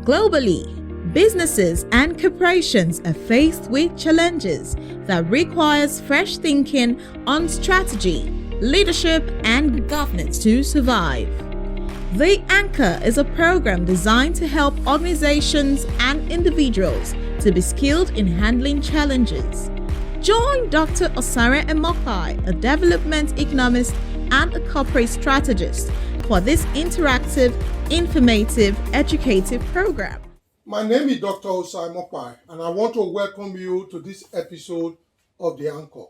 Globally, businesses and corporations are faced with challenges that requires fresh thinking on strategy, leadership, and governance to survive. The Anchor is a program designed to help organizations and individuals to be skilled in handling challenges. Join Dr. Osare Emopai, a development economist and a corporate strategist, for this interactive, informative, educative program. My name is Dr. Osare Emopai, and I want to welcome you to this episode of The Anchor.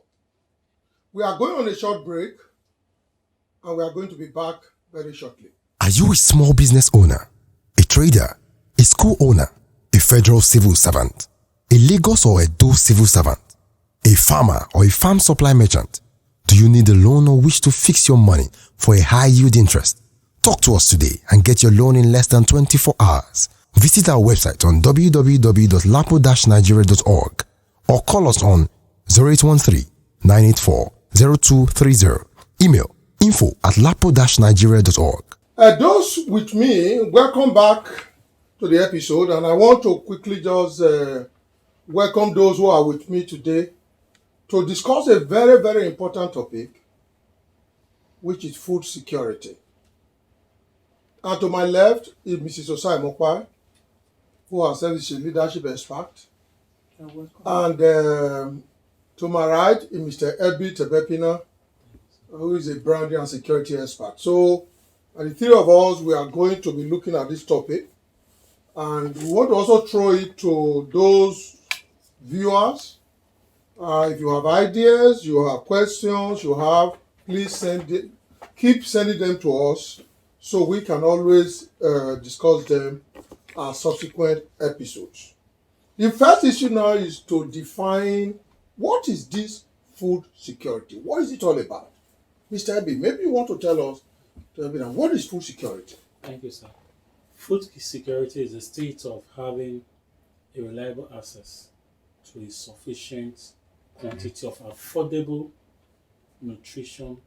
We are going on a short break, and we are going to be back very shortly. Are you a small business owner, a trader, a school owner, a federal civil servant, a Lagos or Edo civil servant, a farmer or a farm supply merchant? Do you need a loan or wish to fix your money for a high yield interest? Talk to us today and get your loan in less than 24 hours. Visit our website on www.lapo-nigeria.org or call us on 0813-984-0230. Email info@lapo-nigeria.org. Those with me, welcome back to the episode, and I want to quickly just welcome those who are with me today to discuss a very, very important topic, which is food security. And to my left is Mrs. Osare Emopai, who herself is a leadership expert. And to my right is Mr. Ebi Tebepina, who is a branding and security expert. So, the three of us, we are going to be looking at this topic. And we want to also throw it to those viewers. If you have ideas, you have questions, please keep sending them to us so we can always discuss them as subsequent episodes. The first issue now is to define what is this food security? What is it all about? Mr. Ebi, maybe you want to tell us, what is food security? Thank you, sir. Food security is the state of having a reliable access to a sufficient quantity of affordable nutrition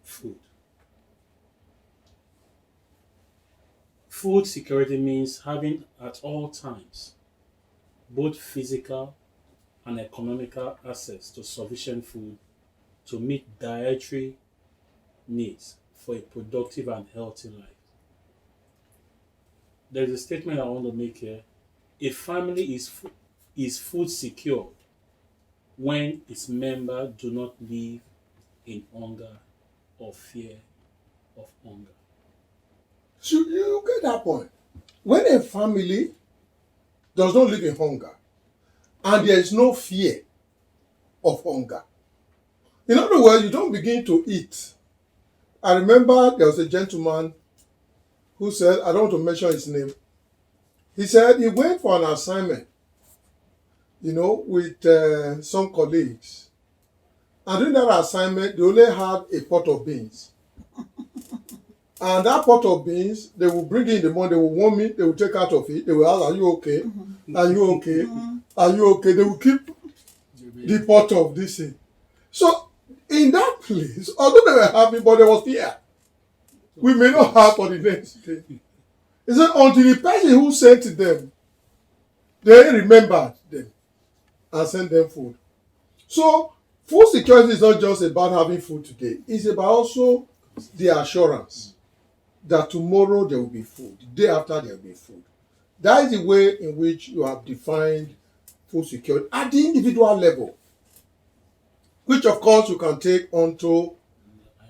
food. Food security means having at all times both physical and economical access to sufficient food to meet dietary needs for a productive and healthy life. There is a statement I want to make here. A family is food secured when its members do not live in hunger or fear of hunger. So you get that point. When a family does not live in hunger and there is no fear of hunger, in other words, you don't begin to eat. I remember there was a gentleman who said, I don't want to mention his name. He said he went for an assignment, with some colleagues. And during that assignment, they only had a pot of beans. And that pot of beans, they will bring it in the morning, they will warm it, they will take out of it, they will ask, are you okay? Are you okay? Are you okay? They will keep the pot of this thing. So, in that place, although they were happy, but there was fear. We may not have for the next day. He said, until the person who sent them, they remembered them and sent them food. So, food security is not just about having food today. It's about also the assurance that tomorrow there will be food, the day after there will be food. That is the way in which you have defined food security at the individual level, which of course you can take onto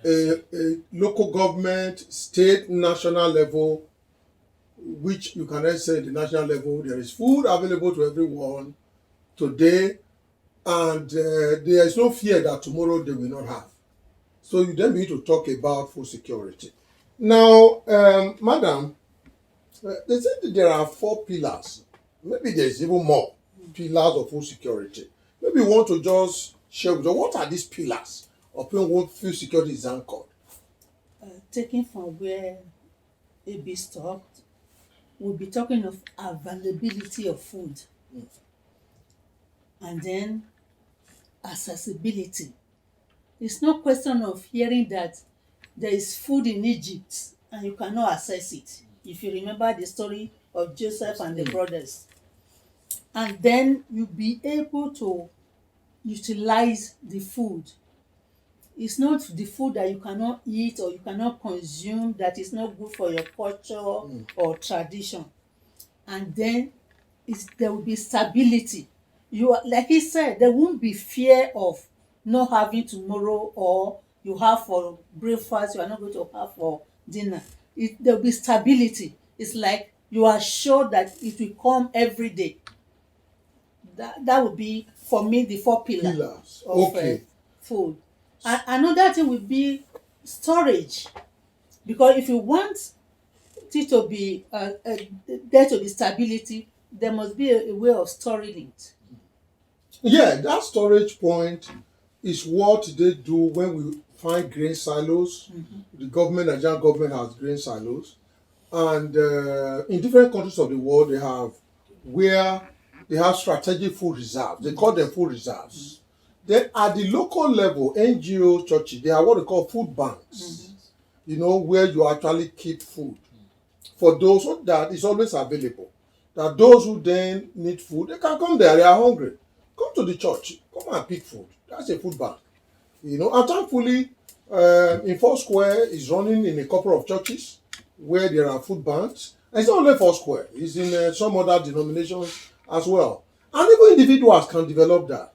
a local government, state, national level, which you can say at the national level, there is food available to everyone today, and there is no fear that tomorrow they will not have. So you then need to talk about food security. Now, madam, they said that there are 4 pillars. Maybe there's even more pillars of food security. Maybe you want to just share with us, what are these pillars of what food security is anchored? Taking from where AB stopped, we'll be talking of availability of food. And then accessibility. It's no question of hearing that there is food in Egypt and you cannot access it. if you remember the story of Joseph and the brothers. And then you'll be able to utilize the food. It's not the food that you cannot eat or you cannot consume that is not good for your culture or tradition. And then there will be stability. You are, like he said, there won't be fear of not having tomorrow, or you have for breakfast, you are not going to have for dinner. There will be stability. It's like you are sure that it will come every day. That would be, for me, the 4 pillars of food. And another thing would be storage, because if you want it to be there to be stability, there must be a way of storing it. Yeah, that storage point is what they do when we find grain silos. The Nigerian government has grain silos, and in different countries of the world, they have strategic food reserves. They call them food reserves. Then at the local level, NGOs, churches, they have what they call food banks. Where you actually keep food for those that is always available. That those who then need food, they can come there. They are hungry. Come to the church. Come and pick food. That's a food bank. And thankfully, in Foursquare is running in a couple of churches where there are food banks. And it's not only Foursquare. It's in some other denominations as well. And even individuals can develop that.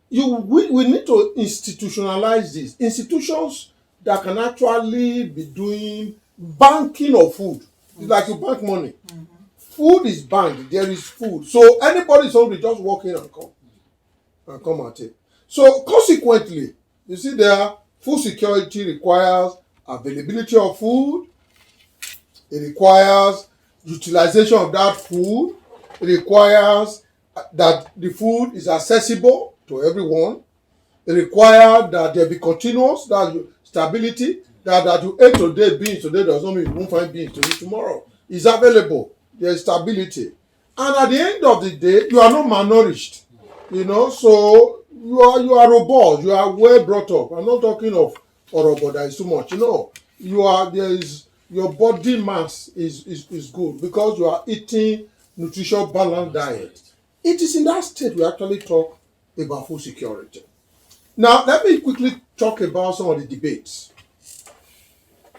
We need to institutionalize this. Institutions that can actually be doing banking of food. It's like you bank money. Food is banked. There is food. So anybody is hungry, just walk in and come at it. So consequently, you see there, food security requires availability of food. It requires utilization of that food. It requires that the food is accessible to everyone. It requires that there be continuous, that stability, that you ate today beans today does not mean you won't find beans to eat tomorrow. It's available. There is stability. And at the end of the day, you are not malnourished. So you are robust, you are well brought up. I'm not talking of orobo that is too much. Your body mass is good because you are eating nutrition balanced diet. It is in that state we actually talk about food security. Now, let me quickly talk about some of the debates.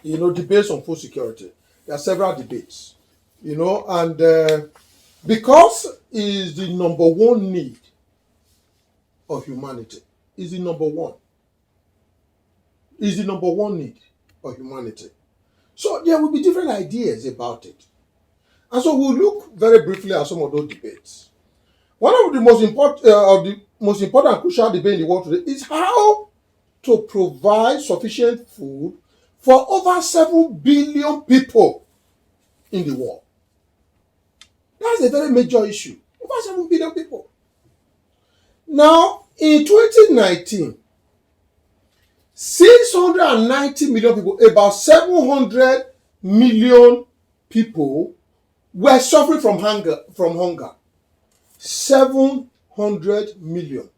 Debates on food security. There are several debates. And because it is the number one need of humanity. Is the number one. Is the number one need of humanity. So there will be different ideas about it. And so we'll look very briefly at some of those debates. One of the most important crucial debate in the world today is how to provide sufficient food for over 7 billion people in the world. That's a very major issue. Over 7 billion people. Now, in 2019, 690 million people, about 700 million people were suffering from hunger. 700 million.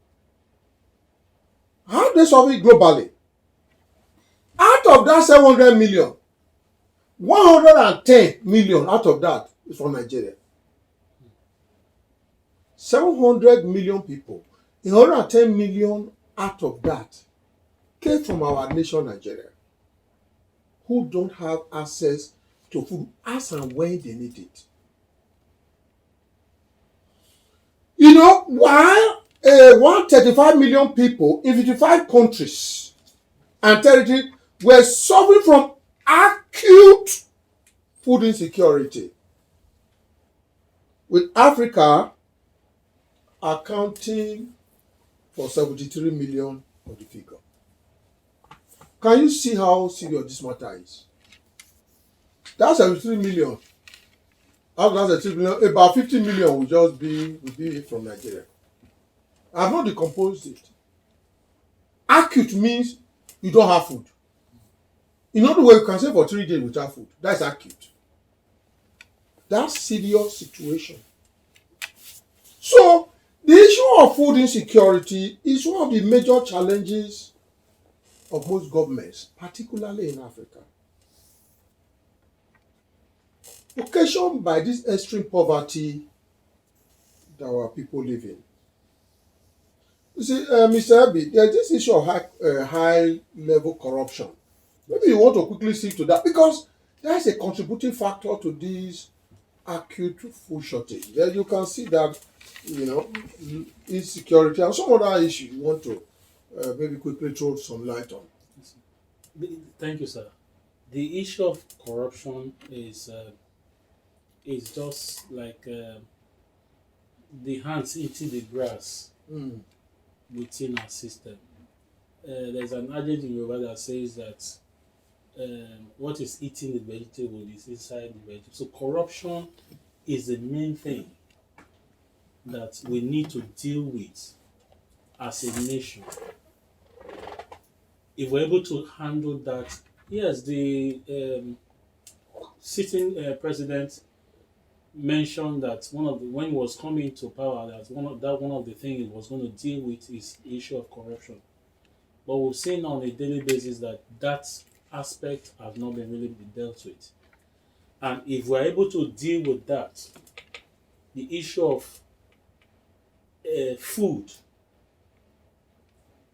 How do they solve it globally? Out of that 700 million, 110 million out of that is from Nigeria. 700 million people, 110 million out of that came from our nation, Nigeria, who don't have access to food as and when they need it. While 135 million people in 55 countries and territories were suffering from acute food insecurity, with Africa accounting for 73 million of the figure. Can you see how serious this matter is? That's 73 million. Out of that 73 million, about 50 million will just be from Nigeria. I have not decomposed it. Acute means you don't have food. In other words, you can say for 3 days without food. That's acute. That's serious situation. So, the issue of food insecurity is one of the major challenges of most governments, particularly in Africa. occasioned by this extreme poverty that our people live in. You see, Mr. Abi, there's this issue of high level corruption. Maybe you want to quickly speak to that because there is a contributing factor to this acute food shortage. There you can see that, insecurity and some other issues you want to maybe quickly throw some light on. Thank you, sir. The issue of corruption is just like the hands eating the grass within our system. There's an adage in Yoruba that says that what is eating the vegetable is inside the vegetable. So corruption is the main thing that we need to deal with as a nation. If we're able to handle that, yes, the sitting president mentioned that when he was coming to power, that one of the things he was going to deal with is the issue of corruption. But we've seen on a daily basis that aspect has not been really been dealt with. And if we're able to deal with that, the issue of food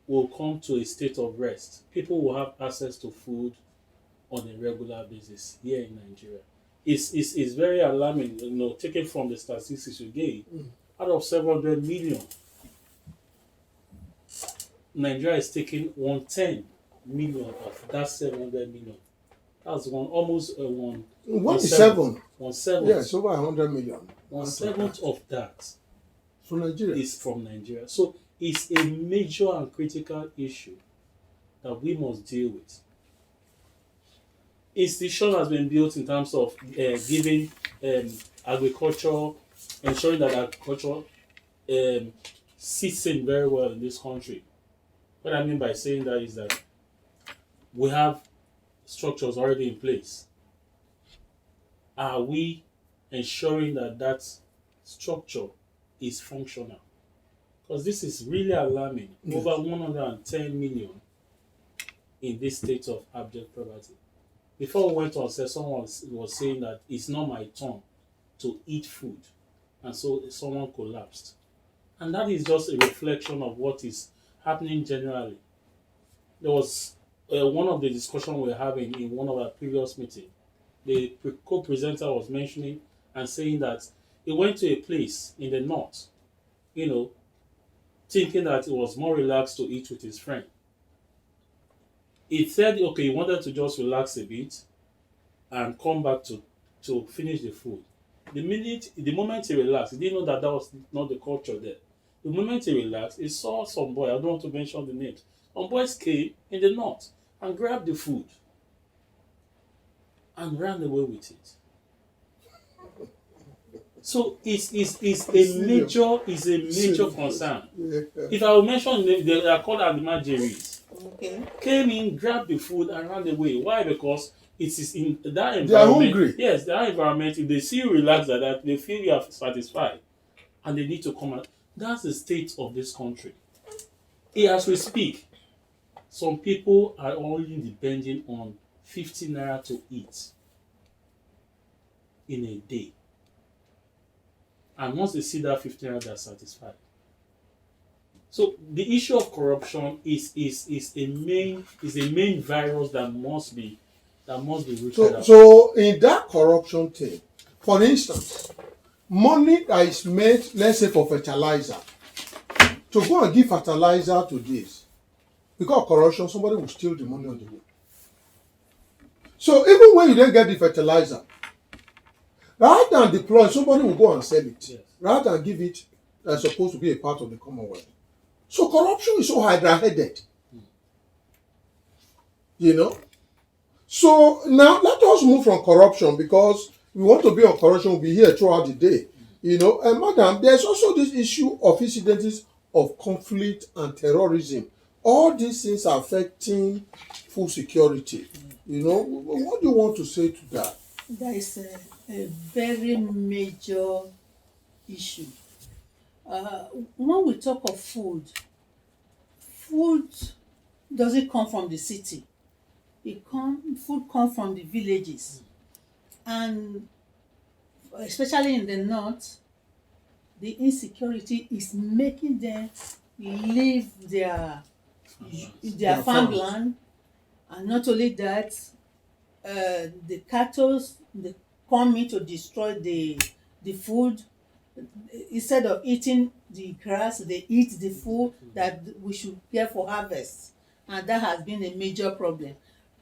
will come to a state of rest. People will have access to food on a regular basis here in Nigeria. It's very alarming, taken from the statistics you gave. Out of 700 million, Nigeria is taking 110 million of that 700 million. That's almost one. 1/7. 1/7. Yeah, it's over 100 million. 1/7 of that from Nigeria. Is from Nigeria. So it's a major and critical issue that we must deal with. Institution has been built in terms of giving agriculture, ensuring that agriculture sits in very well in this country. What I mean by saying that is that we have structures already in place. Are we ensuring that structure is functional? Because this is really alarming. Yes. Over 110 million in this state of abject poverty. Before we went on, someone was saying that it's not my turn to eat food. And so someone collapsed. And that is just a reflection of what is happening generally. There was one of the discussions we were having in one of our previous meetings. The co-presenter was mentioning and saying that he went to a place in the north, thinking that it was more relaxed to eat with his friend. He said, okay, he wanted to just relax a bit and come back to finish the food. The moment he relaxed, he didn't know that was not the culture there. The moment he relaxed, he saw some boy, I don't want to mention the names, some boys came in the north and grabbed the food and ran away with it. So it's a major concern. Yeah. If I will mention they are called animajeries. Okay. Came in, grabbed the food and ran away. Why? Because it is in that environment. They are hungry. Yes, that environment. If they see you relax like that, they feel you are satisfied, and they need to come out. That's the state of this country. As we speak, some people are only depending on 50 naira to eat in a day. And once they see that 50 naira, they are satisfied. So the issue of corruption is a main virus that must be rooted out. So in that corruption thing, for instance, money that is made, let's say for fertilizer, to go and give fertilizer to this, because of corruption, somebody will steal the money on the way. So even when you don't get the fertilizer, rather than deploy, somebody will go and sell it. Yes. Rather than give it as supposed to be a part of the Commonwealth. So corruption is so hydra-headed. So now let us move from corruption because we want to be on corruption, we'll be here throughout the day. And madam, there's also this issue of incidences of conflict and terrorism. All these things are affecting food security. What do you want to say to that? That is a very major issue. When we talk of food doesn't come from the city. Food comes from the villages. And especially in the north, the insecurity is making them leave their farmland. And not only that, the cattle, they come in to destroy the food. Instead of eating the grass, they eat the food that we should get for harvest, and that has been a major problem.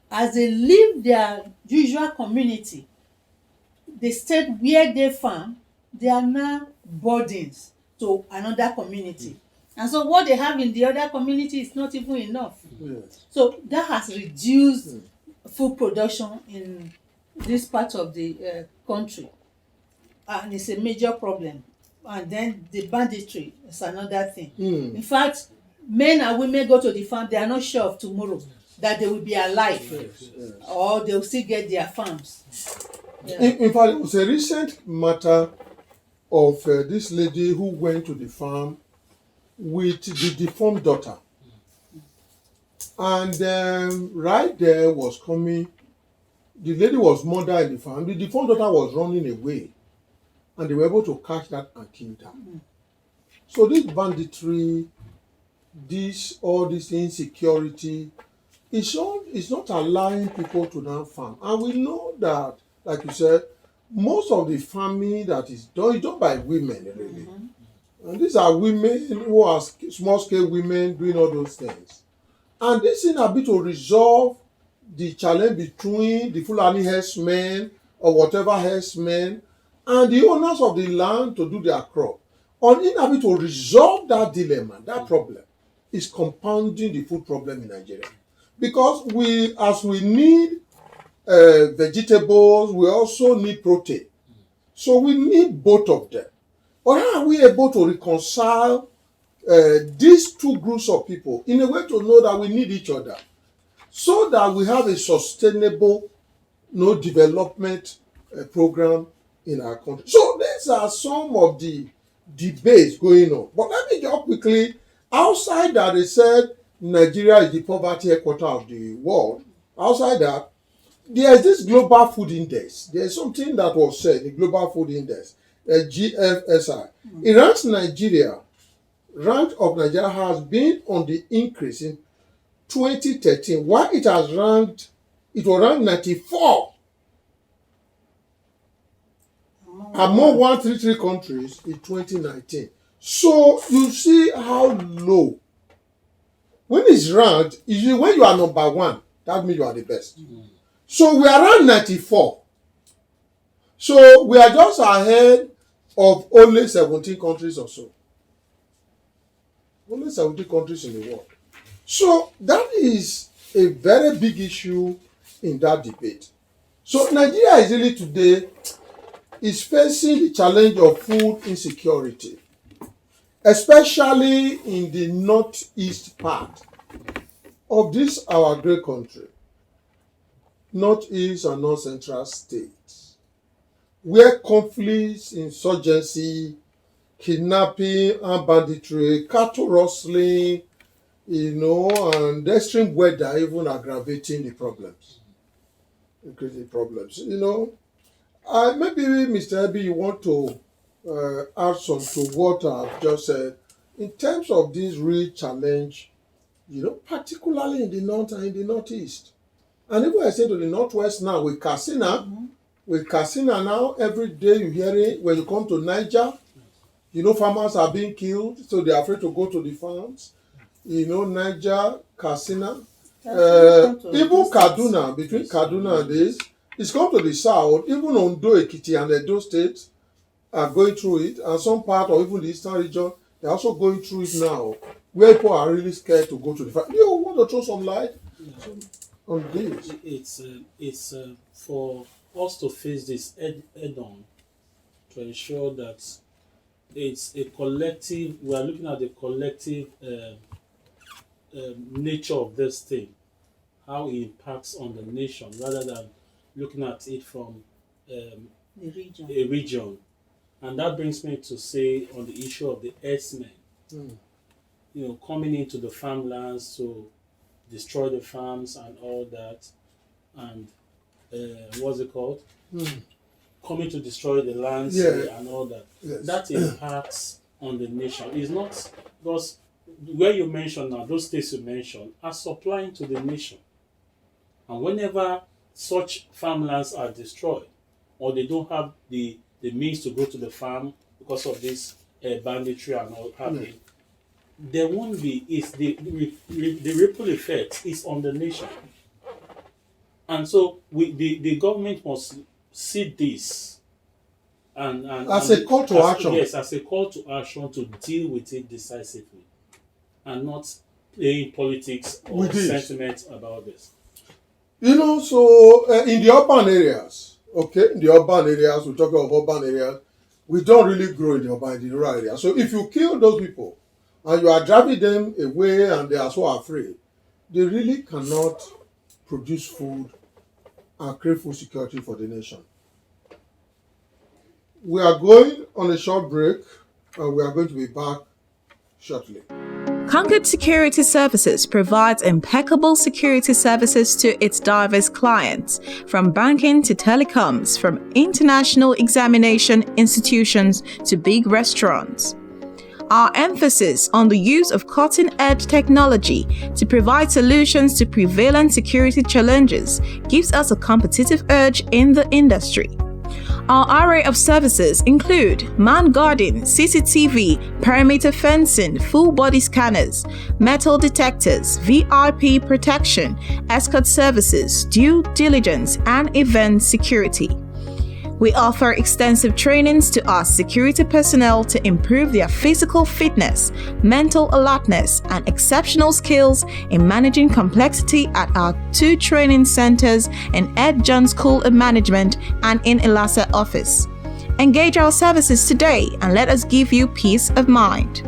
As they leave their usual community, the state where they farm, they are now burdens to another community, and so what they have in the other community is not even enough. Yes. So that has reduced food production in this part of the country, and it's a major problem. And then the banditry is another thing. In fact, men and women go to the farm, they are not sure of tomorrow that they will be alive, or they will still get their farms. Yeah. In fact, it was a recent matter of this lady who went to the farm with the deformed daughter. And right there was coming, the lady was murdered in the farm, the deformed daughter was running away, and they were able to catch that and kill her. So this banditry, all this insecurity, it's not allowing people to now farm. And we know that, like you said, most of the farming that is done by women, really. And these are women who are small-scale women doing all those things. And this thing has been to resolve the challenge between the Fulani herdsmen or whatever herdsmen and the owners of the land to do their crop. On inability to resolve that dilemma, that problem, is compounding the food problem in Nigeria. Because as we need vegetables, we also need protein. So we need both of them. But how are we able to reconcile these two groups of people in a way to know that we need each other, so that we have a sustainable development program in our country? So these are some of the debates going on. But let me just quickly, outside that, they said Nigeria is the poverty headquarter of the world. Outside that, there is this global food index. There is something that was said, the global food index, GFSI. It ranks Nigeria. Rank of Nigeria has been on the increase in 2013. While it was ranked 94 among 133 countries in 2019. So you see how low. When it's ranked, usually when you are number one, that means you are the best. So we are around 94. So we are just ahead of only 17 countries or so. Only 17 countries in the world. So that is a very big issue in that debate. So Nigeria is really today is facing the challenge of food insecurity, especially in the northeast part of this our great country, northeast and north central states, where conflicts, insurgency, kidnapping and banditry, cattle rustling, and extreme weather even aggravating the problems. Increasing problems. Maybe Mr. Ebi, you want to add some to what I've just said in terms of this real challenge, particularly in the north and in the northeast. And even I say to the northwest now with Katsina, now every day you hear it when you come to Niger. Farmers are being killed, so they are afraid to go to the farms. Niger, Katsina, even Kaduna, between Kaduna and this, it's come to the south. Even Ondo, Ekiti, and Edo states are going through it, and some part or even the eastern region, they're also going through it now, where people are really scared to go to the farm. You want to throw some light on this? It's for us to face this head-on to ensure that it's a collective. We are looking at the collective nature of this thing, how it impacts on the nation, rather than looking at it from a region. And that brings me to say on the issue of the herdsmen, coming into the farmlands to destroy the farms and all that, and what's it called? coming to destroy the lands Yeah. and all that. Yes. That impacts on the nation. It's not because where you mentioned now, those states you mentioned are supplying to the nation. And whenever such farmlands are destroyed, or they don't have the means to go to the farm because of this banditry and all happening, there won't be, is the ripple effect is on the nation. And so the government must see this and As a call to action. Yes, as a call to action to deal with it decisively and not playing politics or With this. sentiment about this. You know, so in the urban areas, okay, in the urban areas, we're talking of urban areas, we don't really grow in the rural areas. So if you kill those people and you are driving them away and they are so afraid, they really cannot produce food and create food security for the nation. We are going on a short break and we are going to be back shortly. Concord Security Services provides impeccable security services to its diverse clients, from banking to telecoms, from international examination institutions to big restaurants. Our emphasis on the use of cutting-edge technology to provide solutions to prevalent security challenges gives us a competitive edge in the industry. Our array of services include man guarding, CCTV, perimeter fencing, full body scanners, metal detectors, VIP protection, escort services, due diligence, and event security. We offer extensive trainings to our security personnel to improve their physical fitness, mental alertness, and exceptional skills in managing complexity at our 2 training centers in Ed John School of Management and in Ilasa office. Engage our services today and let us give you peace of mind.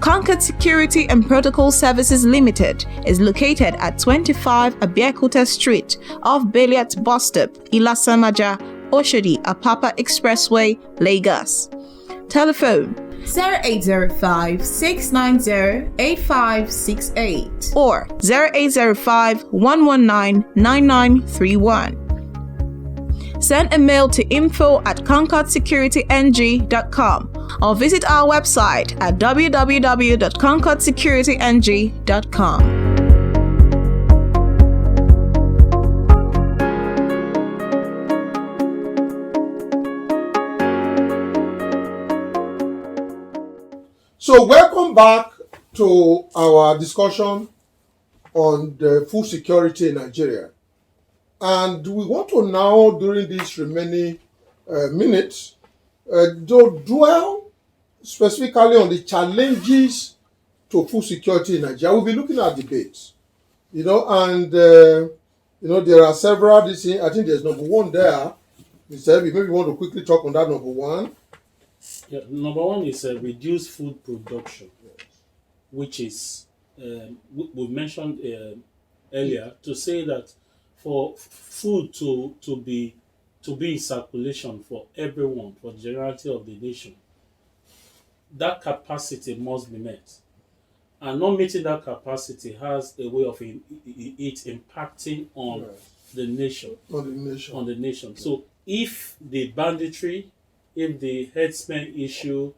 Concord Security and Protocol Services Limited is located at 25 Abiyakuta Street off Beliat Bus Stop, Ilasamaja, Oshodi, Apapa Expressway, Lagos. Telephone 0805 690 8568 or 0805 119 9931. Send a mail to info@concordsecurityng.com or visit our website at www.concordsecurityng.com. So welcome back to our discussion on the food security in Nigeria. And we want to now, during these remaining minutes, to dwell specifically on the challenges to food security in Nigeria. We'll be looking at debates, and there are several. I think there's number one there. Mr. Maybe we want to quickly talk on that number one. Yeah, number one is reduced food production, which is we mentioned earlier to say that for food to be in circulation for everyone, for the generality of the nation, that capacity must be met. And not meeting that capacity has a way of it impacting on the nation. On the nation. So if the banditry, if the herdsmen issue,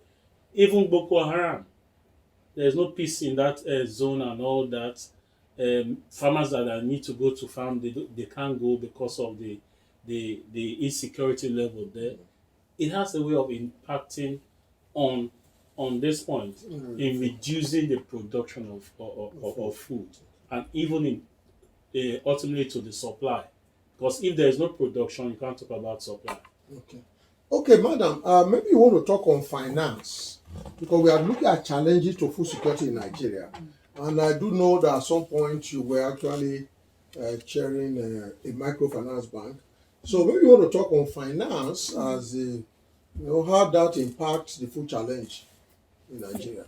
even Boko Haram, there's no peace in that zone and all that. Farmers that need to go to farm, they can't go because of the insecurity level there. It has a way of impacting on this point in reducing the production of food and even in ultimately to the supply. Because if there is no production, you can't talk about supply. Okay, madam, maybe you want to talk on finance, because we are looking at challenges to food security in Nigeria. And I do know that at some point you were actually chairing a microfinance bank. So maybe you want to talk on finance as how that impacts the food challenge in Nigeria.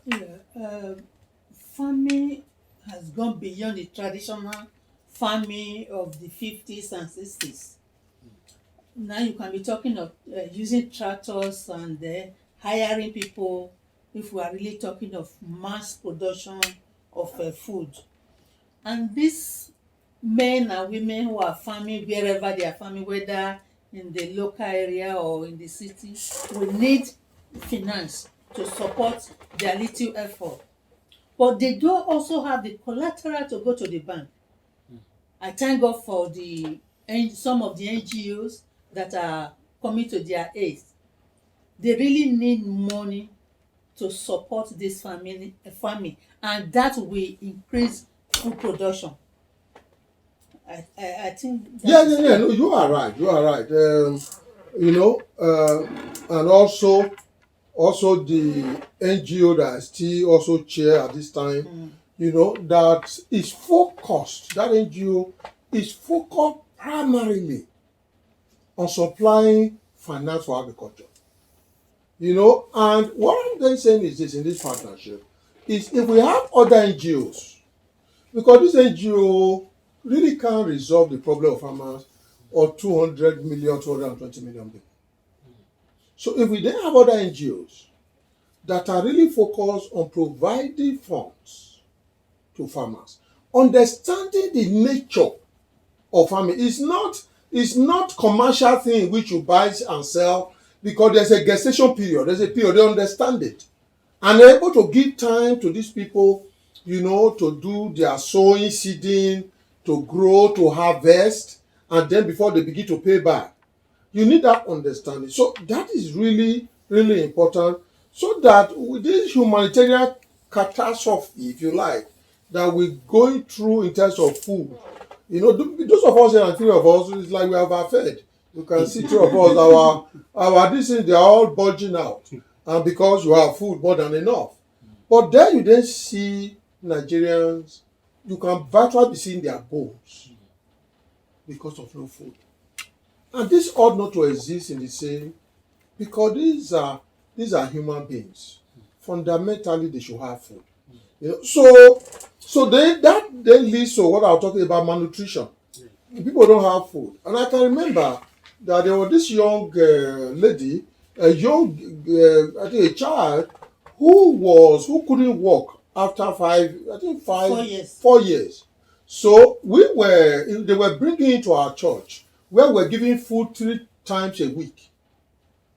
Farming has gone beyond the traditional farming of the 50s and 60s. Now you can be talking of using tractors and hiring people if we are really talking of mass production of food. And these men and women who are farming wherever they are farming, whether in the local area or in the city will need finance to support their little effort. But they don't also have the collateral to go to the bank. I thank God for some of the NGOs that are coming to their aid. They really need money to support this farming, and that will increase food production. I think Yeah. No, you are right. You know, and also the NGO that I still also chair at this time, you know, that is focused. That NGO is focused primarily on supplying finance for agriculture. You know, and what I'm then saying is this in this partnership is if we have other NGOs, because this NGO really can't resolve the problem of farmers or 200 million, 220 million people. So if we then have other NGOs that are really focused on providing funds to farmers, understanding the nature of farming, it's not commercial thing which you buy and sell, because there's a gestation period, there's a period, they understand it. And they're able to give time to these people, you know, to do their sowing, seeding, to grow, to harvest, and then before they begin to pay back. You need that understanding. So that is really, really important, so that with this humanitarian catastrophe, if you like, that we're going through in terms of food, you know, those of us here and three of us, it's like we are overfed. You can see three of us, our this thing, they are all bulging out. And because you have food more than enough. But then you then see Nigerians, you can virtually be seeing their bones because of no food. And this ought not to exist in the same, because these are human beings. Fundamentally, they should have food. You know, so that then leads to what I was talking about, malnutrition. People don't have food. And I can remember that there was this young lady, I think a child who couldn't walk after 4 years. So they were bringing him to our church, where we're giving food 3 times a week.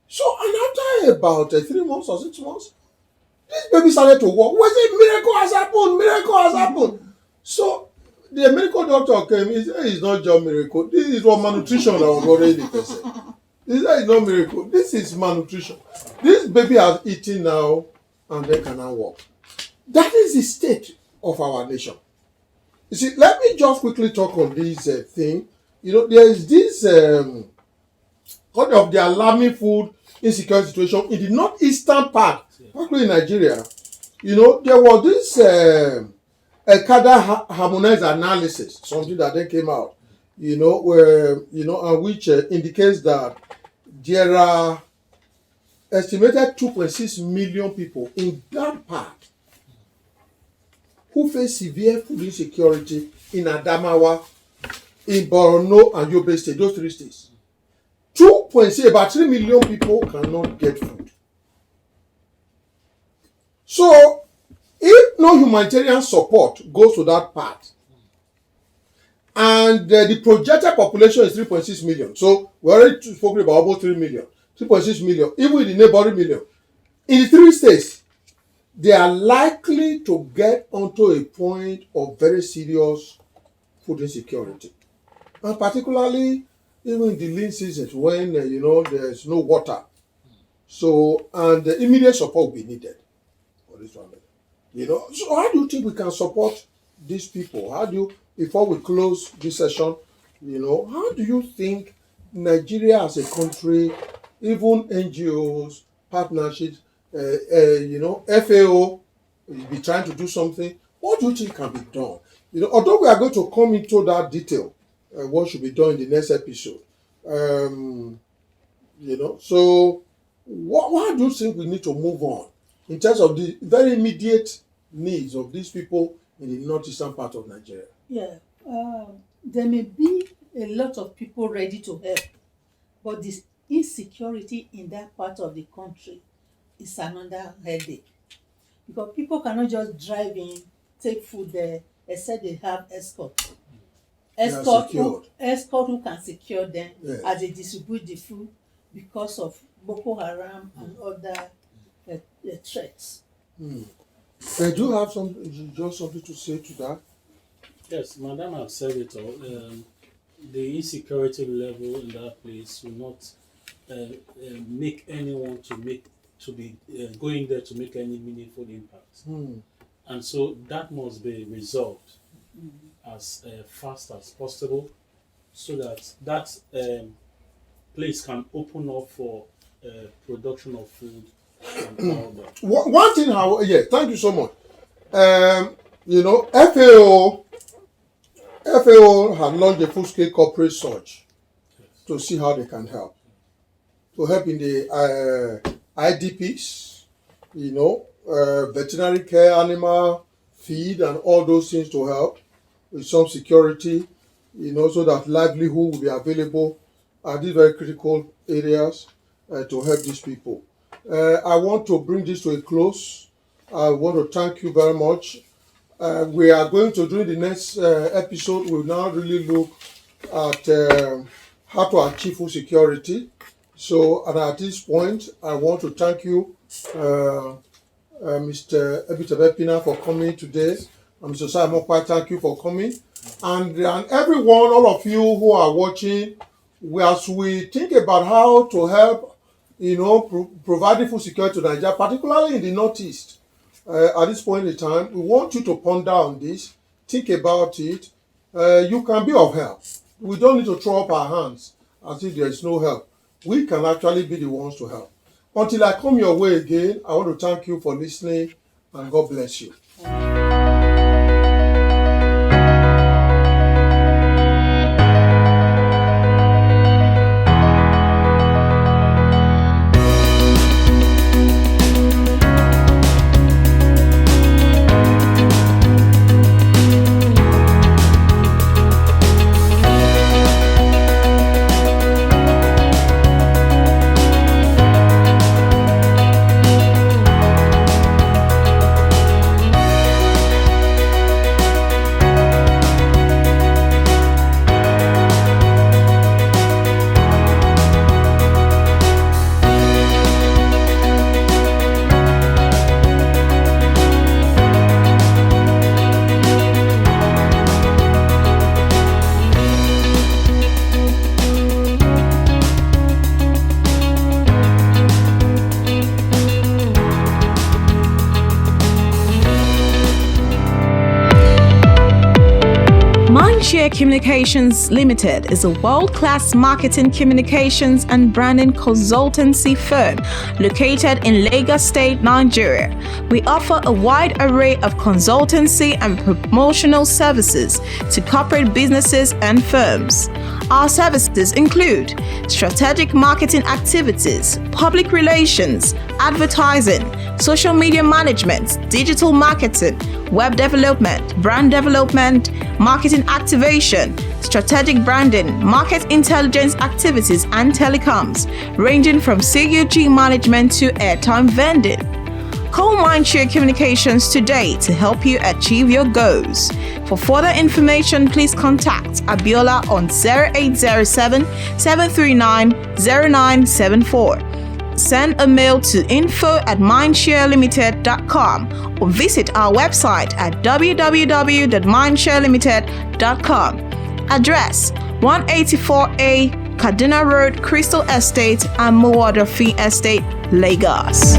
So, and after about 3 months or 6 months, this baby started to walk. We said, miracle has happened. So the medical doctor came. He said, it's not just miracle. This is what malnutrition that was already present. He said, it's not miracle. This is malnutrition. This baby has eaten now and they cannot walk. That is the state of our nation. You see, let me just quickly talk on this thing. You know, there is this kind of the alarming food insecurity situation in the northeastern part, particularly in Nigeria. You know, there was this ECADA harmonized analysis, something that then came out, you know, where, you know, and which indicates that there are estimated 2.6 million people in that part who face severe food insecurity in Adamawa, in Borno, and Yobe State, those 3 states. 2.6, about 3 million people cannot get food. So, if no humanitarian support goes to that part, and the projected population is 3.6 million, so we already spoken about almost 3 million, 3.6 million, even in the neighboring million, in the 3 states, they are likely to get onto a point of very serious food insecurity. And particularly, even in the lean seasons when, you know, there's no water. So, and the immediate support will be needed for this family. You know, so how do you think we can support these people? How do you, before we close this session, you know, how do you think Nigeria as a country, even NGOs, partnerships, you know, FAO will be trying to do something. What do you think can be done? You know, although we are going to come into that detail, what should be done in the next episode. You know, so what do you think we need to move on in terms of the very immediate needs of these people in the northeastern part of Nigeria? Yeah, there may be a lot of people ready to help, but this insecurity in that part of the country is another headache, because people cannot just drive in, take food there, except they have escort. escort secured. who can secure them Yes. as they distribute the food because of Boko Haram and other threats. Do you have something to say to that? Yes, Madam have said it all. The insecurity level in that place will not make anyone to be going there to make any meaningful impact. And so that must be resolved as fast as possible, so that place can open up for production of food and all that. One thing, thank you so much. FAO had launched a full-scale corporate search to see how they can help. To help in the IDPs, veterinary care, animal feed, and all those things to help with some security, so that livelihood will be available at these very critical areas to help these people. I want to bring this to a close. I want to thank you very much. We are going to, during the next episode, we'll now really look at how to achieve food security. So, and at this point, I want to thank you, Mr. Ebitebepina, for coming today. And Mr. Simon Kwai, thank you for coming. And everyone, all of you who are watching, as we think about how to help, providing food security to Nigeria, particularly in the Northeast, at this point in time, we want you to ponder on this, think about it. You can be of help. We don't need to throw up our hands as if there is no help. We can actually be the ones to help. Until I come your way again, I want to thank you for listening, and God bless you. Mindshare Communications Limited is a world-class marketing, communications, and branding consultancy firm located in Lagos State, Nigeria. We offer a wide array of consultancy and promotional services to corporate businesses and firms. Our services include strategic marketing activities, public relations, advertising, social media management, digital marketing, web development, brand development, marketing activation, strategic branding, market intelligence activities, and telecoms, ranging from CUG management to airtime vending. Call Mindshare Communications today to help you achieve your goals. For further information, please contact Abiola on 0807 739 0974. Send a mail to info@mindsharelimited.com or visit our website at www.mindsharelimited.com. Address 184A Kaduna Road, Crystal Estate, and Mowadofi Estate, Lagos.